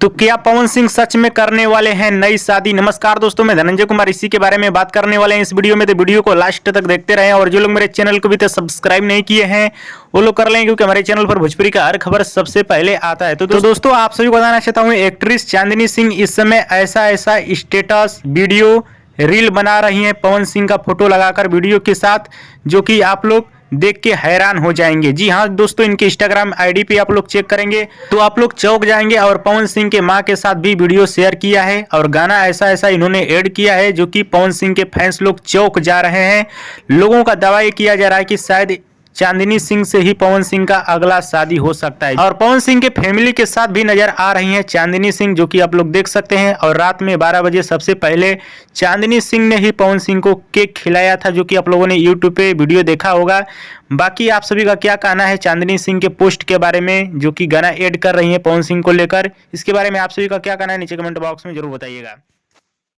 तो क्या पवन सिंह सच में करने वाले हैं नई शादी। नमस्कार दोस्तों, मैं धनंजय कुमार इसी के बारे में बात करने वाले हैं इस वीडियो में। तो वीडियो को लास्ट तक देखते रहें और जो लोग मेरे चैनल को भी तो सब्सक्राइब नहीं किए हैं वो लोग कर लें, क्योंकि हमारे चैनल पर भोजपुरी का हर खबर सबसे पहले आता है। तो दोस्तों आप सभी को बताना चाहता हूँ, एक्ट्रेस चांदनी सिंह इस समय ऐसा स्टेटस वीडियो रील बना रही हैं पवन सिंह का फोटो लगाकर वीडियो के साथ, जो कि आप लोग देख के हैरान हो जाएंगे। जी हाँ दोस्तों, इनके इंस्टाग्राम आईडी पे आप लोग चेक करेंगे तो आप लोग चौंक जाएंगे। और पवन सिंह के मां के साथ भी वीडियो शेयर किया है और गाना ऐसा इन्होंने ऐड किया है, जो कि पवन सिंह के फैंस लोग चौंक जा रहे हैं। लोगों का दावा ये किया जा रहा है कि शायद चांदनी सिंह से ही पवन सिंह का अगला शादी हो सकता है। और पवन सिंह के फैमिली के साथ भी नजर आ रही हैं चांदनी सिंह, जो कि आप लोग देख सकते हैं। और रात में 12 बजे सबसे पहले चांदनी सिंह ने ही पवन सिंह को केक खिलाया था, जो कि आप लोगों ने यूट्यूब पे वीडियो देखा होगा। बाकी आप सभी का क्या कहना है चांदनी सिंह के पोस्ट के बारे में, जो कि गाना ऐड कर रही है पवन सिंह को लेकर? इसके बारे में आप सभी का क्या कहना है नीचे कमेंट बॉक्स में जरूर बताइएगा।